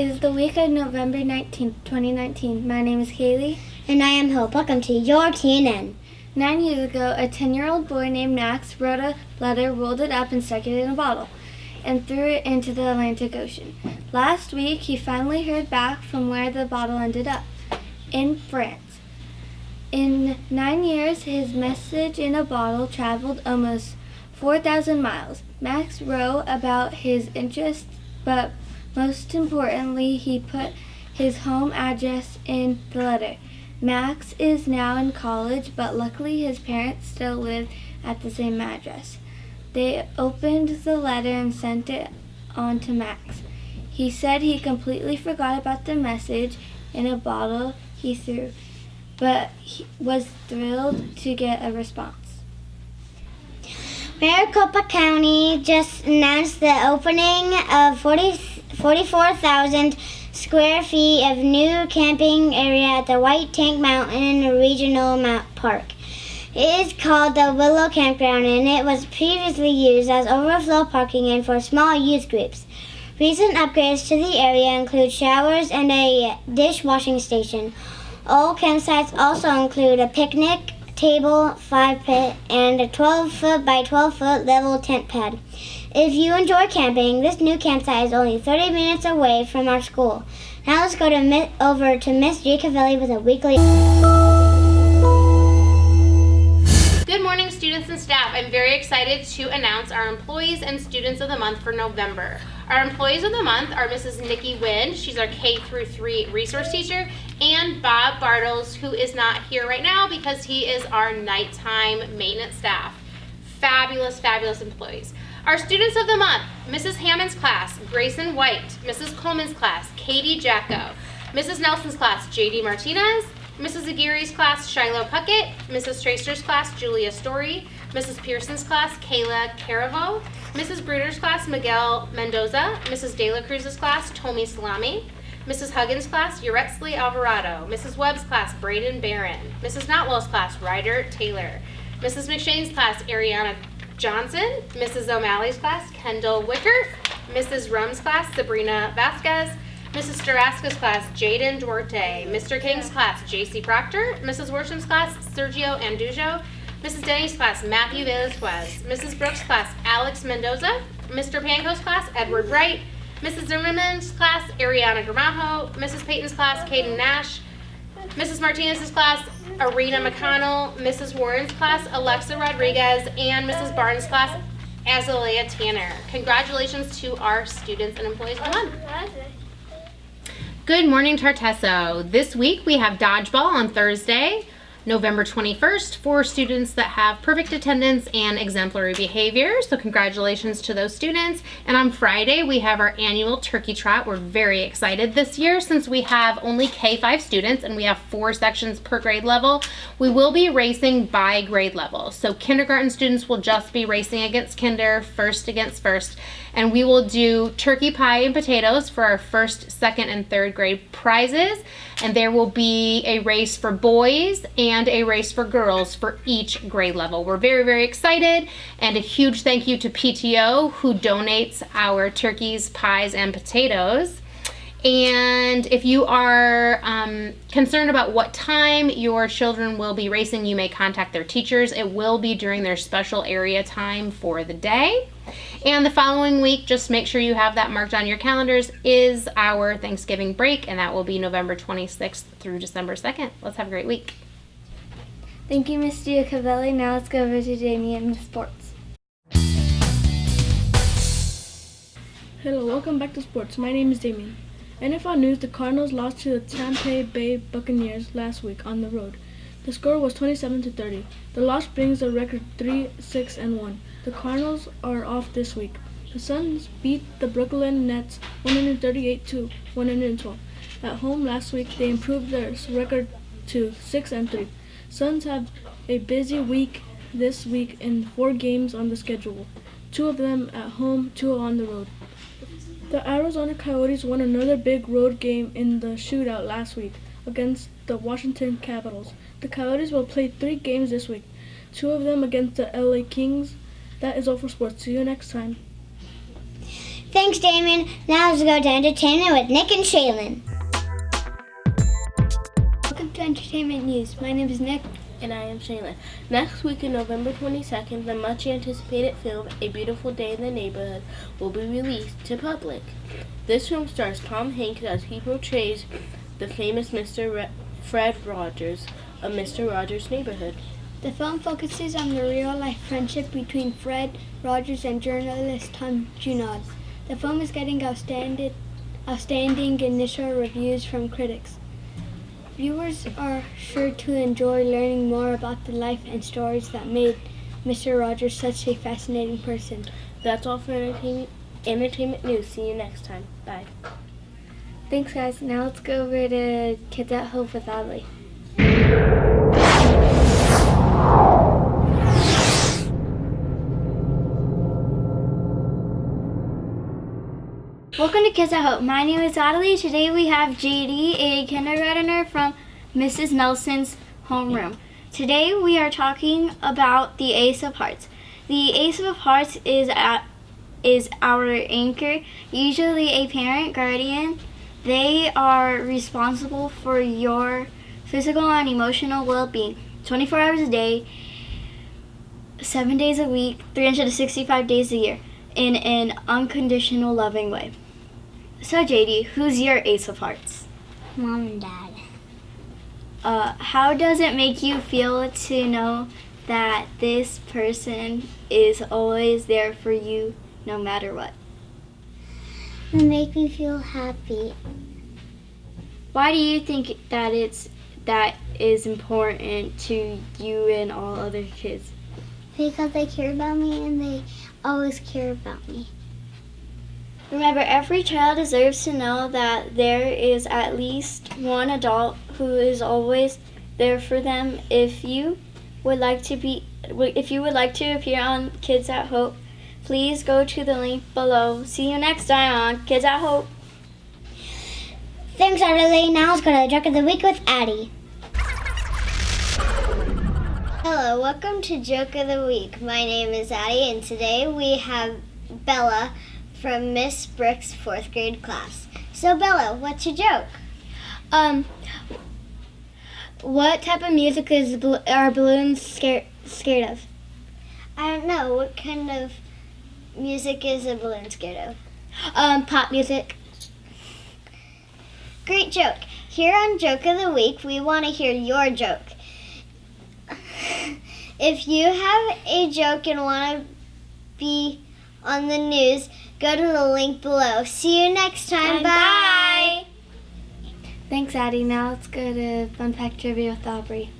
is the week of November 19th, 2019. My name is Kaylee. And I am Hope. Welcome to your TNN. 9 years ago, a 10-year-old boy named Max wrote a letter, rolled it up, and stuck it in a bottle, and threw it into the Atlantic Ocean. Last week, he finally heard back from where the bottle ended up, in France. In 9 years, his message in a bottle traveled almost 4,000 miles. Max wrote about his interests, but most importantly, he put his home address in the letter. Max is now in college, but luckily his parents still live at the same address. They opened the letter and sent it on to Max. He said he completely forgot about the message in a bottle he threw, but he was thrilled to get a response. Maricopa County just announced the opening of 44,000 square feet of new camping area at the White Tank Mountain Regional Park. It is called the Willow Campground, and it was previously used as overflow parking and for small youth groups. Recent upgrades to the area include showers and a dishwashing station. All campsites also include a picnic table, fire pit, and a 12-foot by 12-foot level tent pad. If you enjoy camping, this new campsite is only 30 minutes away from our school. Now let's go over to Miss Giacovelli with a weekly. Good morning, students and staff. I'm very excited to announce our Employees and Students of the Month for November. Our Employees of the Month are Mrs. Nikki Wynn, she's our K-3 resource teacher, and Bob Bartles, who is not here right now because he is our nighttime maintenance staff. Fabulous, fabulous employees. Our Students of the Month, Mrs. Hammond's class, Grayson White, Mrs. Coleman's class, Katie Jacko, Mrs. Nelson's class, JD Martinez, Mrs. Aguirre's class, Shiloh Puckett, Mrs. Tracer's class, Julia Story, Mrs. Pearson's class, Kayla Caravo, Mrs. Bruder's class, Miguel Mendoza, Mrs. De La Cruz's class, Tomi Salami, Mrs. Huggins' class, Uretzli Alvarado, Mrs. Webb's class, Braden Barron, Mrs. Notwell's class, Ryder Taylor, Mrs. McShane's class, Ariana Johnson, Mrs. O'Malley's class, Kendall Wickert, Mrs. Rum's class, Sabrina Vasquez, Mrs. Staraska's class, Jaden Duarte, Mr. King's class, JC Proctor, Mrs. Worsham's class, Sergio Andujo, Mrs. Denny's class, Matthew Velasquez, Mrs. Brooks' class, Alex Mendoza, Mr. Panko's class, Edward Wright, Mrs. Zimmerman's class, Ariana Gramajo, Mrs. Payton's class, Caden Nash, Mrs. Martinez's class, Arena McConnell, Mrs. Warren's class, Alexa Rodriguez, and Mrs. Barnes' class, Azalea Tanner. Congratulations to our students and employees of the month. Good morning, Tartesso. This week we have dodgeball on Thursday, November 21st, for students that have perfect attendance and exemplary behavior. So congratulations to those students. And on Friday, we have our annual turkey trot. We're very excited this year since we have only K-5 students and we have 4 sections per grade level. We will be racing by grade level. So kindergarten students will just be racing against kinder, first against first. And we will do turkey pie and potatoes for our first, second, and third grade prizes. And there will be a race for boys and a race for girls for each grade level. We're very, very excited, and a huge thank you to PTO who donates our turkeys, pies, and potatoes. And if you are concerned about what time your children will be racing, you may contact their teachers. It will be during their special area time for the day. And the following week, just make sure you have that marked on your calendars, is our Thanksgiving break, and that will be November 26th through December 2nd. Let's have a great week. Thank you, Ms. Giacovelli. Now let's go over to Damien with sports. Hello, welcome back to sports. My name is Damien. NFL news: the Cardinals lost to the Tampa Bay Buccaneers last week on the road. The score was 27-30. The loss brings the record 3-6-1. The Cardinals are off this week. The Suns beat the Brooklyn Nets 138-112. At home last week, they improved their record to 6-3. Suns have a busy week this week and 4 games on the schedule. 2 of them at home, 2 on the road. The Arizona Coyotes won another big road game in the shootout last week against the Washington Capitals. The Coyotes will play 3 games this week, 2 of them against the LA Kings. That is all for sports. See you next time. Thanks, Damon. Now let's go to entertainment with Nick and Shaylin. Welcome to Entertainment News. My name is Nick. And I am Shaylin. Next week on November 22nd, the much anticipated film A Beautiful Day in the Neighborhood will be released to public. This film stars Tom Hanks as he portrays the famous Fred Rogers of Mr. Rogers' Neighborhood. The film focuses on the real-life friendship between Fred Rogers and journalist Tom Junod. The film is getting outstanding initial reviews from critics. Viewers are sure to enjoy learning more about the life and stories that made Mr. Rogers such a fascinating person. That's all for entertainment news. See you next time. Bye. Thanks, guys. Now let's go over to Kids at Hope with Adley. Welcome to Kids at Hope. My name is Adley. Today we have JD, a kindergartner from Mrs. Nelson's homeroom. Today we are talking about the Ace of Hearts. The Ace of Hearts is our anchor, usually a parent, guardian. They are responsible for your physical and emotional well-being 24 hours a day, 7 days a week, 365 days a year, in an unconditional, loving way. So JD, who's your Ace of Hearts? Mom and Dad. How does it make you feel to know that this person is always there for you no matter what? It makes me feel happy. Why do you think that is important to you and all other kids? Because they care about me and they always care about me. Remember, every child deserves to know that there is at least one adult who is always there for them. If you would like to appear on Kids at Hope, please go to the link below. See you next time on Kids at Hope. Thanks, Adley. Now let's go to the Joke of the Week with Addie. Hello, welcome to Joke of the Week. My name is Addie, and today we have Bella from Miss Brick's 4th grade class. So Bella, what's your joke? What type of music are balloons scared of? I don't know. What kind of music is a balloon scared of? Pop music. Great joke. Here on Joke of the Week, we want to hear your joke. If you have a joke and want to be on the news, go to the link below. See you next time. Bye. Thanks, Addie. Now let's go to Fun Fact Trivia with Aubrey.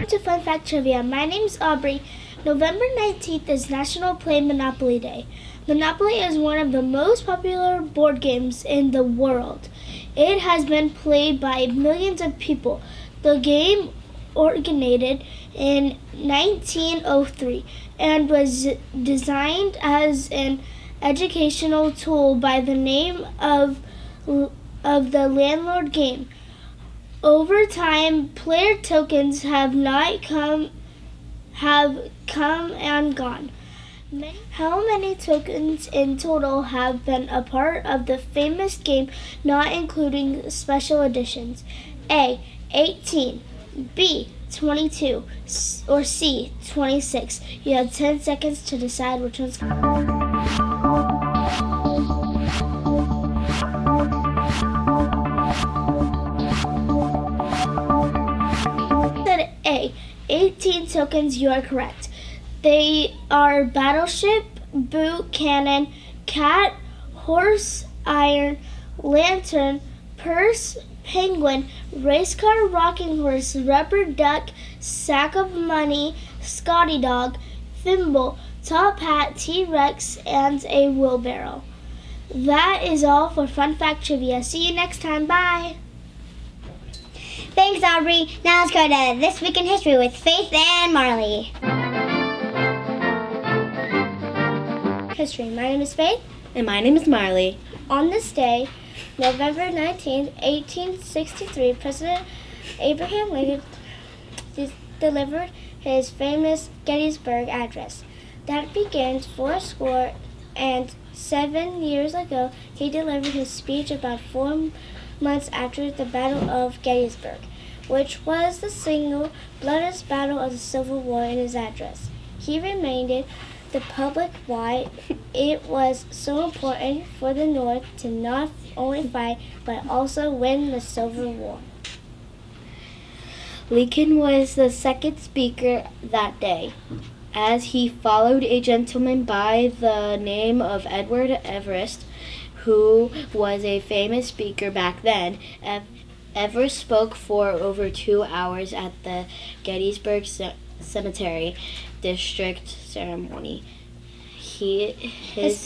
To Fun Fact Trivia. My name's Aubrey. November 19th is National Play Monopoly Day. Monopoly is one of the most popular board games in the world. It has been played by millions of people. The game originated in 1903 and was designed as an educational tool by the name of the landlord game. Over time, player tokens have come and gone. How many tokens in total have been a part of the famous game, not including special editions? A, 18, B, 22, or C, 26. You have 10 seconds to decide which one's A, 18 tokens. You are correct. They are battleship, boot, cannon, cat, horse, iron, lantern, purse, penguin, race car, rocking horse, rubber duck, sack of money, Scotty dog, thimble, top hat, T-Rex, and a wheelbarrow. That is all for Fun Fact Trivia. See you next time. Bye. Thanks, Aubrey. Now let's go to This Week in History with Faith and Marley. History. My name is Faith. And my name is Marley. On this day, November 19, 1863, President Abraham Lincoln delivered his famous Gettysburg Address. That begins 407 years ago. He delivered his speech about 4 months after the Battle of Gettysburg, which was the single bloodiest battle of the Civil War. In his address, he reminded the public why it was so important for the North to not only fight but also win the Civil War. Lincoln was the second speaker that day, as he followed a gentleman by the name of Edward Everest, who was a famous speaker back then. Everest spoke for over 2 hours at the Gettysburg Cemetery district ceremony. His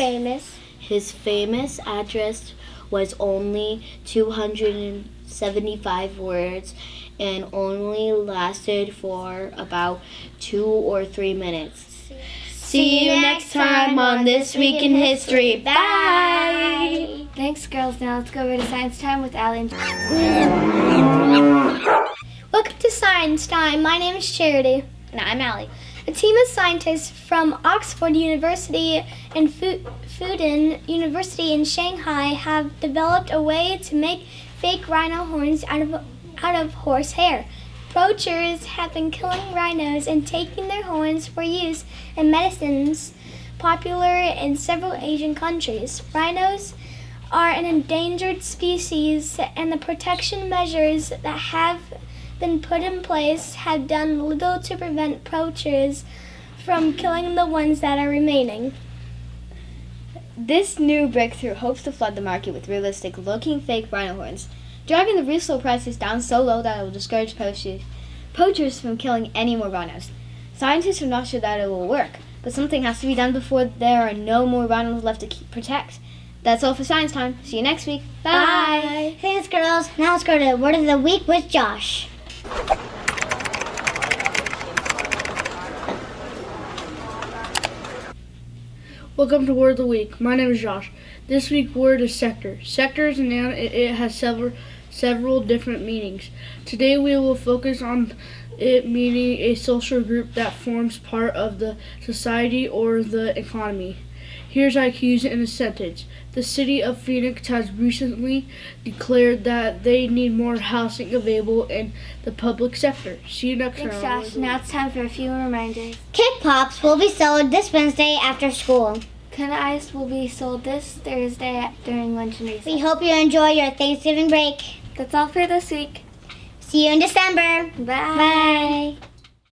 famous address was only 275 words and only lasted for about 2 or 3 minutes. See you next time on This Week in History. Bye! Thanks, girls. Now let's go over to Science Time with Allie and Welcome to Science Time. My name is Charity. And I'm Allie. A team of scientists from Oxford University and Fudan University in Shanghai have developed a way to make fake rhino horns out of horse hair. Poachers have been killing rhinos and taking their horns for use in medicines popular in several Asian countries. Rhinos are an endangered species, and the protection measures that have been put in place have done little to prevent poachers from killing the ones that are remaining. This new breakthrough hopes to flood the market with realistic-looking fake rhino horns, driving the resale prices down so low that it will discourage poachers from killing any more rhinos. Scientists are not sure that it will work, but something has to be done before there are no more rhinos left to protect. That's all for Science Time. See you next week. Bye! Thanks, girls. Now let's go to Word of the Week with Josh. Welcome to Word of the Week. My name is Josh. This week's word is sector. Sector is a noun. It has several different meanings. Today we will focus on it meaning a social group that forms part of the society or the economy. Here's how to use it in a sentence. The city of Phoenix has recently declared that they need more housing available in the public sector. See you next time. Thanks, Josh. Now it's time for a few reminders. Kick Pops will be sold this Wednesday after school. Tuna Ice will be sold this Thursday during lunch and recess. We hope you enjoy your Thanksgiving break. That's all for this week. See you in December. Bye. Bye.